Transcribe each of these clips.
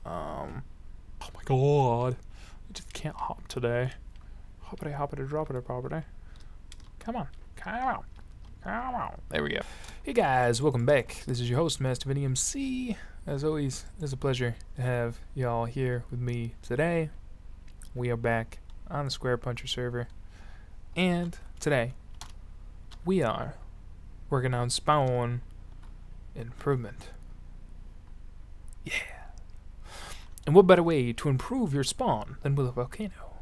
Oh my god. I just can't hop today. Hoppity hoppity droppity property. Come on. Come on. Come on. There we go. Hey guys, welcome back. This is your host, Master Vinny MC. As always, it's a pleasure to have y'all here with me today. We are back on the Square Puncher server. And today, we are working on spawn improvement. Yeah. And what better way to improve your spawn than with a volcano?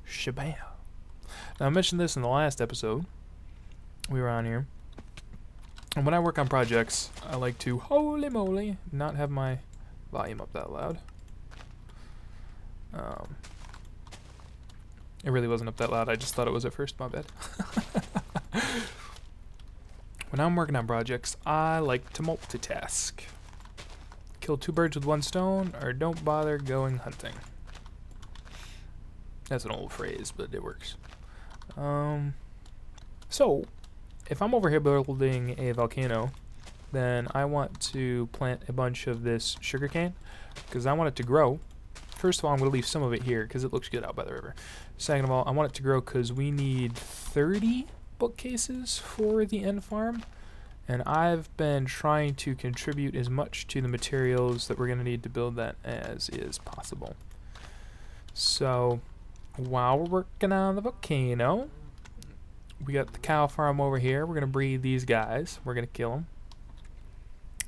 Shabam. Now, I mentioned this in the last episode. We were on here. And when I work on projects, I like to, holy moly, not have my volume up that loud. It really wasn't up that loud. I just thought it was at first. My bad. When I'm working on projects, I like to multitask. Kill two birds with one stone, or don't bother going hunting. That's an old phrase, but it works. So, if I'm over here building a volcano, then I want to plant a bunch of this sugarcane, because I want it to grow. First of all, I'm going to leave some of it here, because it looks good out by the river. Second of all, I want it to grow because we need 30 bookcases for the end farm. And I've been trying to contribute as much to the materials that we're going to need to build that as is possible. So, while we're working on the volcano, we got the cow farm over here. We're going to breed these guys. We're going to kill them.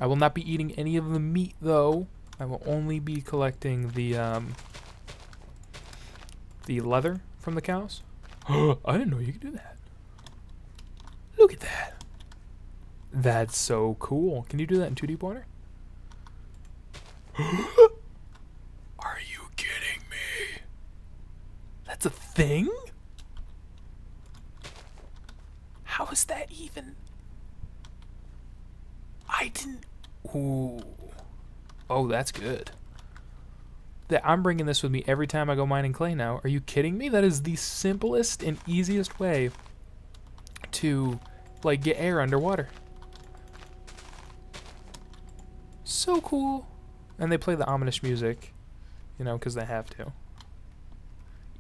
I will not be eating any of the meat, though. I will only be collecting the leather from the cows. I didn't know you could do that. Look at that. That's so cool. Can you do that in 2D water? Are you kidding me? That's a thing? How is that even? I didn't. Ooh. Oh, that's good. I'm bringing this with me every time I go mining clay now. Are you kidding me? That is the simplest and easiest way to, like, get air underwater. So cool. And they play the ominous music, you know, because they have to.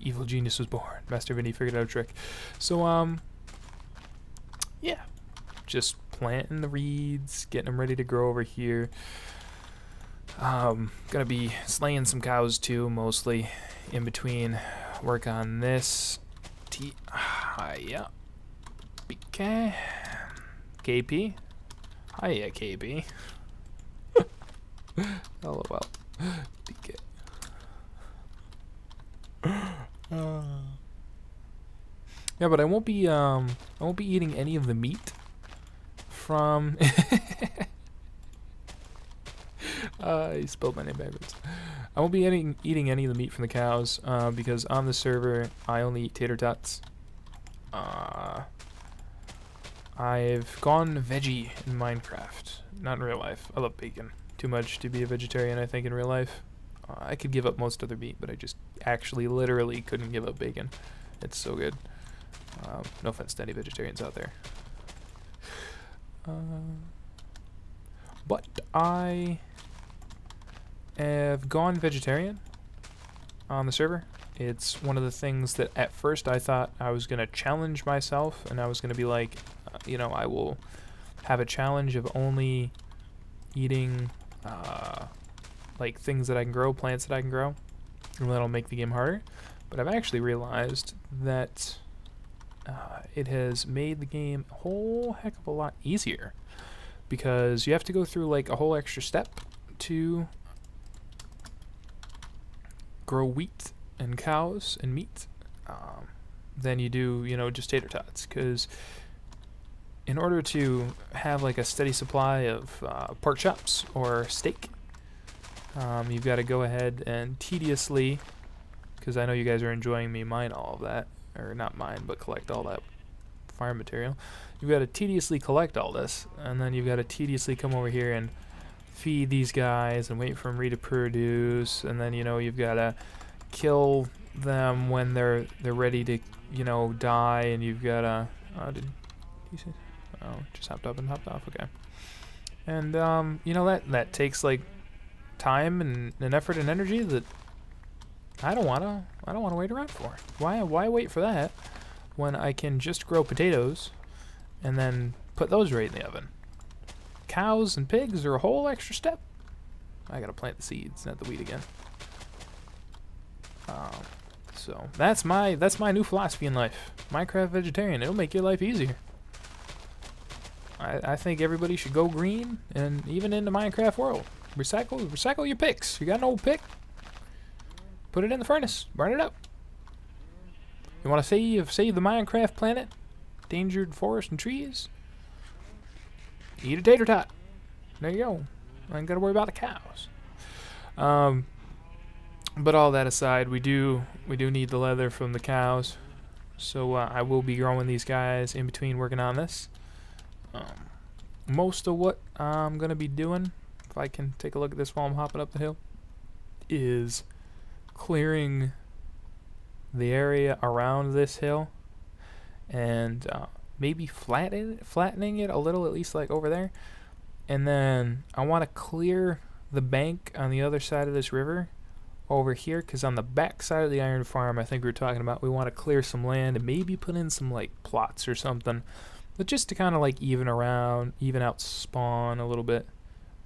Evil genius was born. Master Vinny figured out a trick. So, yeah. Just planting the reeds, getting them ready to grow over here. Gonna be slaying some cows too, mostly in between work on this. Hiya. BK. KP. Hiya, KP. LOL. BK. Yeah, but I won't be eating any of the meat from I spelled my name backwards. I won't be eating any of the meat from the cows because on the server I only eat tater tots. I've gone veggie in Minecraft, not in real life. I love bacon too much to be a vegetarian, I think, in real life. I could give up most other meat, but I just actually literally couldn't give up bacon. It's so good. No offense to any vegetarians out there. But I have gone vegetarian on the server. It's one of the things that at first I thought I was going to challenge myself, and I was going to be like, you know, I will have a challenge of only eating like things that I can grow, plants that I can grow, and that'll make the game harder. But I've actually realized that it has made the game a whole heck of a lot easier, because you have to go through like a whole extra step to grow wheat and cows and meat than you do, you know, just tater tots. Because in order to have like a steady supply of pork chops or steak, you've got to go ahead and tediously, because I know you guys are enjoying me mine all of that, or not mine, but collect all that farm material. You've got to tediously collect all this, and then you've got to tediously come over here and feed these guys and wait for them to reproduce, and then, you know, you've got to kill them when they're ready to, you know, die, and you've got to did he say? Oh, just hopped up and hopped off. Okay. And you know, that takes like time and effort and energy that I don't wanna wait around for. Why wait for that when I can just grow potatoes and then put those right in the oven? Cows and pigs are a whole extra step. I gotta plant the seeds, not the wheat again. So that's my new philosophy in life. Minecraft vegetarian. It'll make your life easier. I think everybody should go green, and even in the Minecraft world, recycle your picks. You got an old pick? Put it in the furnace. Burn it up. You want to save the Minecraft planet, endangered forest and trees? Eat a tater tot. There you go. I ain't gotta worry about the cows. But all that aside, we do need the leather from the cows, so I will be growing these guys in between working on this. Most of what I'm gonna be doing, if I can take a look at this while I'm hopping up the hill, is clearing the area around this hill and maybe flattening it a little, at least like over there. And then I want to clear the bank on the other side of this river over here, because on the back side of the iron farm, I think we were talking about, we want to clear some land and maybe put in some like plots or something, but just to kind of like even out spawn a little bit.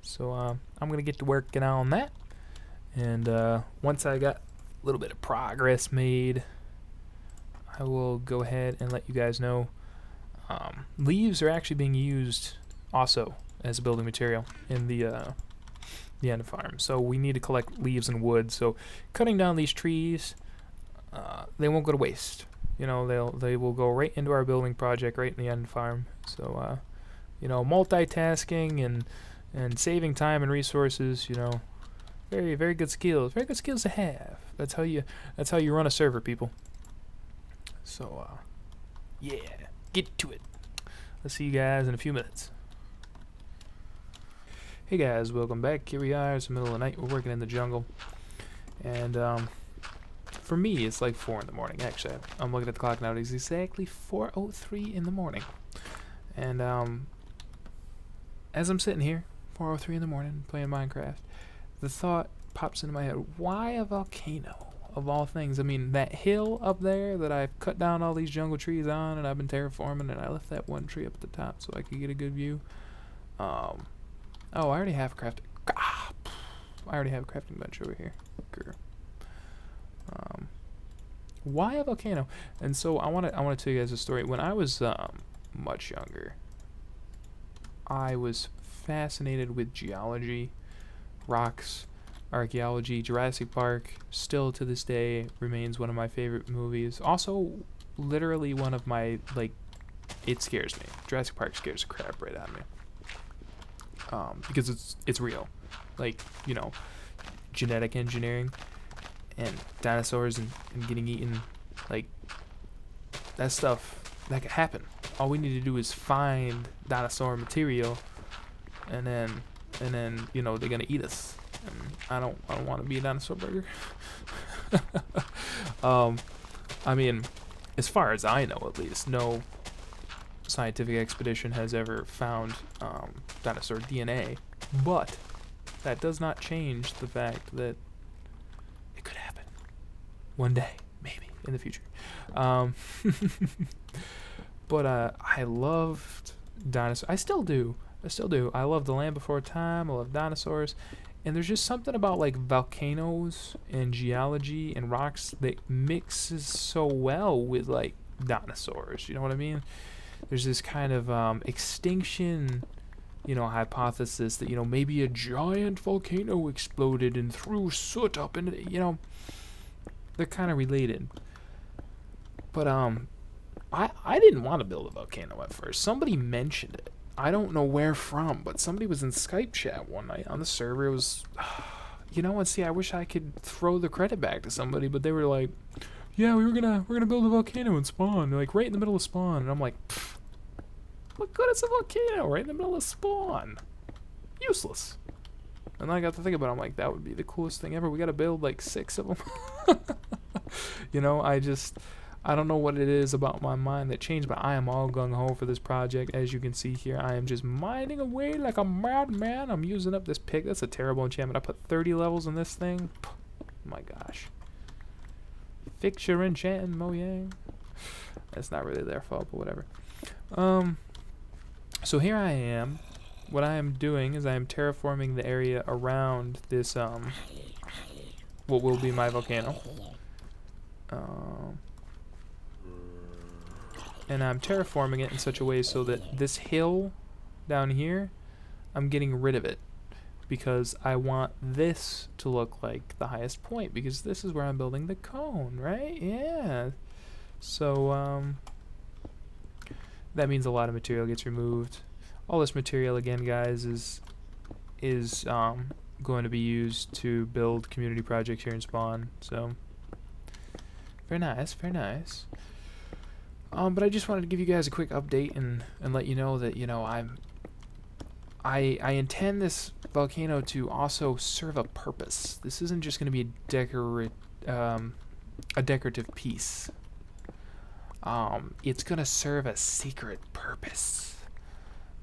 So I'm gonna get to working on that, and once I got a little bit of progress made, I will go ahead and let you guys know. Leaves are actually being used also as a building material in the end farm, so we need to collect leaves and wood. So cutting down these trees, they won't go to waste. You know, they will go right into our building project right in the end farm. So you know, multitasking and saving time and resources, you know, very good skills to have. That's how you run a server, people. So yeah, get to it. Let's see you guys in a few minutes. Hey guys, welcome back. Here we are. It's the middle of the night. We're working in the jungle, and for me, it's like 4 in the morning. Actually, I'm looking at the clock now. It's exactly 4:03 in the morning, and as I'm sitting here, 4:03 in the morning, playing Minecraft, the thought pops into my head: why a volcano? Of all things. I mean, that hill up there that I've cut down all these jungle trees on, and I've been terraforming, and I left that one tree up at the top so I could get a good view. Oh, I already have crafting. I already have a crafting bench over here. Grr. Why a volcano? And so I want to tell you guys a story. When I was much younger, I was fascinated with geology, rocks, archaeology. Jurassic Park, still to this day, remains one of my favorite movies. Also, literally one of my, like, it scares me. Jurassic Park scares the crap right out of me. Because it's real. Like, you know, genetic engineering and dinosaurs and getting eaten. Like, that stuff, that could happen. All we need to do is find dinosaur material, and then you know, they're gonna eat us. And I don't want to be a dinosaur burger. I mean, as far as I know, at least, no scientific expedition has ever found dinosaur DNA, but that does not change the fact that it could happen one day, maybe in the future. But I loved dinosaurs. I still do. I love The Land Before Time. I love dinosaurs. And there's just something about like volcanoes and geology and rocks that mixes so well with like dinosaurs. You know what I mean? There's this kind of extinction, you know, hypothesis that, you know, maybe a giant volcano exploded and threw soot up into the, you know, they're kind of related. But I didn't want to build a volcano at first. Somebody mentioned it. I don't know where from, but somebody was in Skype chat one night on the server. It was, you know, and see, I wish I could throw the credit back to somebody, but they were like, yeah, we're gonna build a volcano and spawn, like right in the middle of spawn. And I'm like, what good is a volcano right in the middle of spawn? Useless. And then I got to think about it. I'm like, that would be the coolest thing ever. We gotta build like 6 of them. You know, I don't know what it is about my mind that changed, but I am all gung-ho for this project. As you can see here, I am just mining away like a madman. I'm using up this pick. That's a terrible enchantment. I put 30 levels in this thing. Oh my gosh. Fix your enchanting, Mojang. That's not really their fault, but whatever. So here I am. What I am doing is I am terraforming the area around this, what will be my volcano. And I'm terraforming it in such a way so that this hill down here, I'm getting rid of it because I want this to look like the highest point, because this is where I'm building the cone, right? Yeah. So that means a lot of material gets removed. All this material, again, guys, is going to be used to build community projects here in Spawn. So very nice, very nice. But I just wanted to give you guys a quick update and let you know that, you know, I intend this volcano to also serve a purpose. This isn't just going to be a decorative piece. It's going to serve a secret purpose.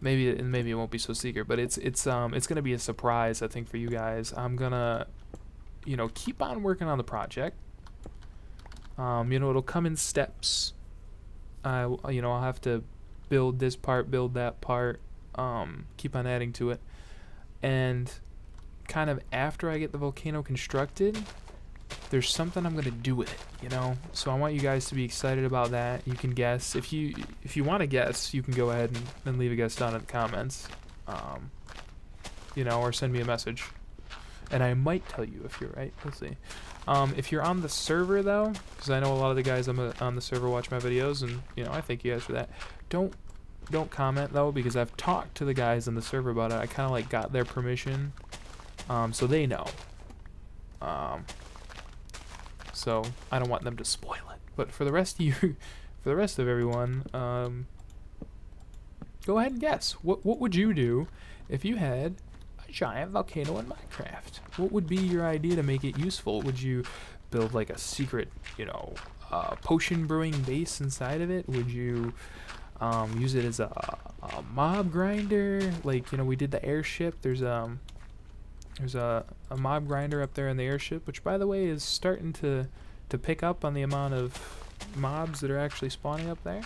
Maybe it won't be so secret, but it's going to be a surprise, I think, for you guys. I'm gonna, you know, keep on working on the project. You know, it'll come in steps. You know, I'll have to build this part, build that part, keep on adding to it, and kind of after I get the volcano constructed, there's something I'm gonna do with it, you know. So I want you guys to be excited about that. You can guess if you want to guess, you can go ahead and leave a guess down in the comments, you know, or send me a message, and I might tell you if you're right. We'll see. If you're on the server though, because I know a lot of the guys on the server watch my videos, and you know, I thank you guys for that. Don't comment though, because I've talked to the guys on the server about it. I kind of like got their permission, so they know. So I don't want them to spoil it. But for the rest of you, for the rest of everyone, go ahead and guess. What would you do if you had a giant volcano in Minecraft? What would be your idea to make it useful? Would you build like a secret, you know, potion brewing base inside of it? Would you use it as a mob grinder? Like, you know, we did the airship. There's a mob grinder up there in the airship, which by the way is starting to pick up on the amount of mobs that are actually spawning up there.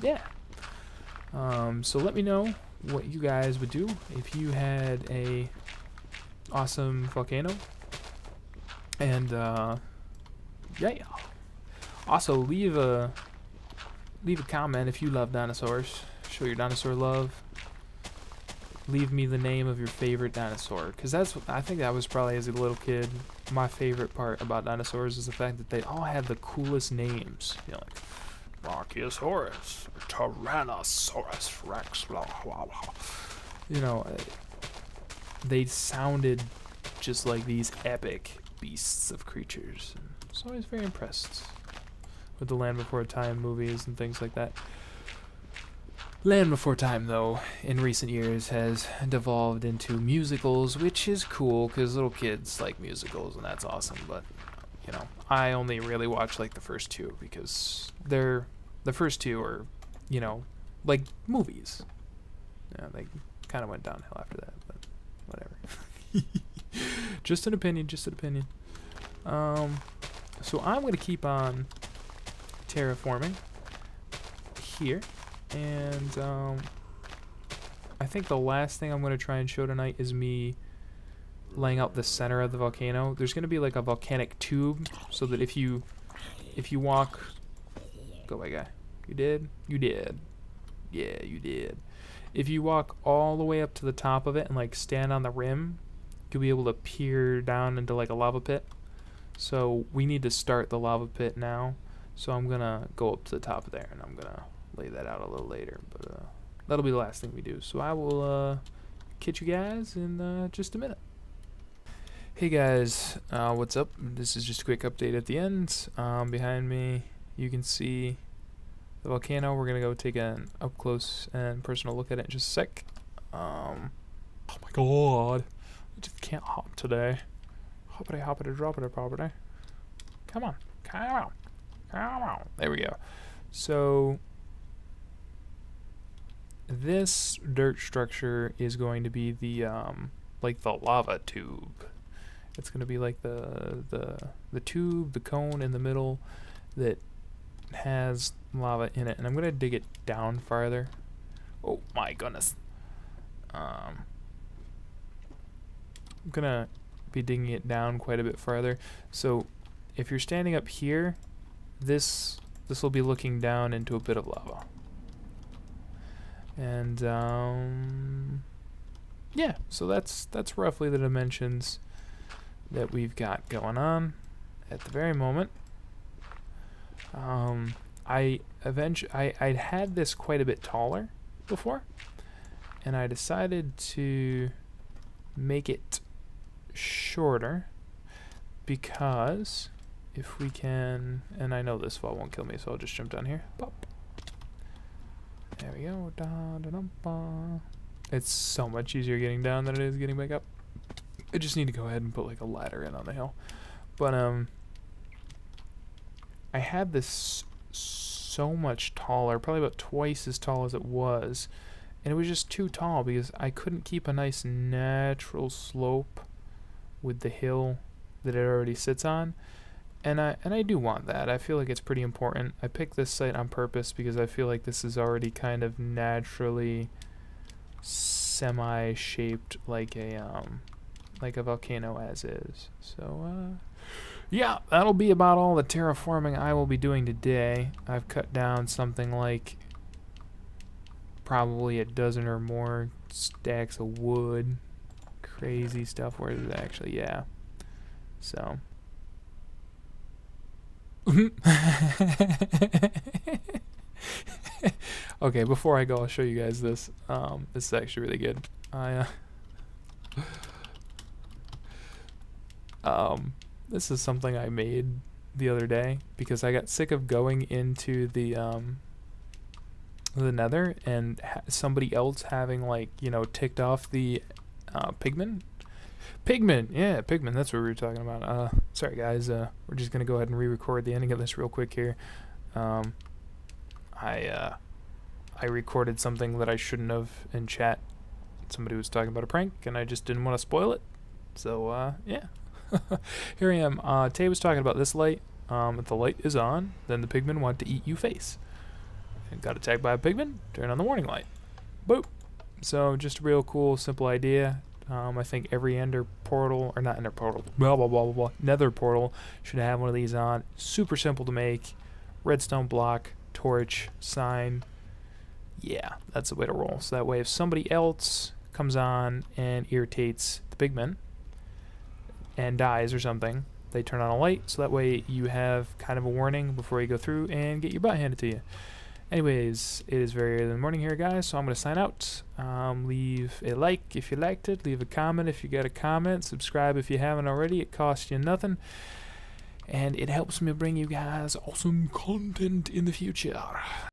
Yeah. So let me know what you guys would do if you had a awesome volcano, and yeah. Also leave a comment if you love dinosaurs. Show your dinosaur love. Leave me the name of your favorite dinosaur, because that's what I think that was probably, as a little kid, my favorite part about dinosaurs is the fact that they all had the coolest names. You know, like Brachiosaurus, Tyrannosaurus Rex, blah, blah, blah. You know, they sounded just like these epic beasts of creatures. So I was very impressed with the Land Before Time movies and things like that. Land Before Time, though, in recent years has devolved into musicals, which is cool because little kids like musicals, and that's awesome. But, you know, I only really watch like the first two because the first two are, you know, like movies. Yeah, they kind of went downhill after that, but whatever. Just an opinion, just an opinion. So I'm going to keep on terraforming here. And I think the last thing I'm going to try and show tonight is me laying out the center of the volcano. There's going to be like a volcanic tube, so that if you walk, go away, guy. You did? You did. Yeah, you did. If you walk all the way up to the top of it and like stand on the rim, you'll be able to peer down into like a lava pit. So we need to start the lava pit now. So I'm gonna go up to the top of there, and I'm gonna lay that out a little later, but that'll be the last thing we do. So I will catch you guys in just a minute. Hey guys, what's up? This is just a quick update at the end. Behind me you can see the volcano. We're gonna go take an up close and personal look at it in just a sec. Oh my god, I just can't hop today. Hoppity hoppity droppity property. Come on, come on, There we go. So this dirt structure is going to be the like the lava tube. It's going to be like the tube, the cone in the middle that has lava in it, and I'm going to dig it down farther. Oh my goodness. I'm going to be digging it down quite a bit farther. So if you're standing up here, this will be looking down into a bit of lava. And yeah, so that's roughly the dimensions that we've got going on at the very moment. I'd had this quite a bit taller before, and I decided to make it shorter because if we can, and I know this fall won't kill me, so I'll just jump down here. Pop. There we go. It's so much easier getting down than it is getting back up. I just need to go ahead and put like a ladder in on the hill. But I had this so much taller, probably about twice as tall as it was, and it was just too tall because I couldn't keep a nice natural slope with the hill that it already sits on. And I do want that. I feel like it's pretty important. I picked this site on purpose because I feel like this is already kind of naturally semi-shaped like a volcano as is. So yeah, that'll be about all the terraforming I will be doing today. I've cut down something like probably a dozen or more stacks of wood. Crazy stuff. Where is it actually? Yeah. So okay, before I go, I'll show you guys this. This is actually really good. This is something I made the other day because I got sick of going into the nether and somebody else having, like, you know, ticked off the pigment, yeah, pigment, that's what we were talking about. Sorry guys, we're just gonna go ahead and re-record the ending of this real quick here. I recorded something that I shouldn't have in chat. Somebody was talking about a prank and I just didn't want to spoil it, so yeah. Here I am. Tay was talking about this light. If the light is on, then the pigmen want to eat you face. And got attacked by a pigman, turn on the warning light. Boop. So just a real cool, simple idea. I think every ender portal, or not ender portal, blah blah blah blah blah, nether portal should have one of these on. Super simple to make. Redstone block, torch, sign. Yeah, that's the way to roll. So that way if somebody else comes on and irritates the pigmen and dies or something, they turn on a light, so that way you have kind of a warning before you go through and get your butt handed to you. Anyways, it is very early in the morning here, guys, so I'm going to sign out. Leave a like if you liked it, leave a comment if you got a comment, subscribe if you haven't already, it costs you nothing, and it helps me bring you guys awesome content in the future.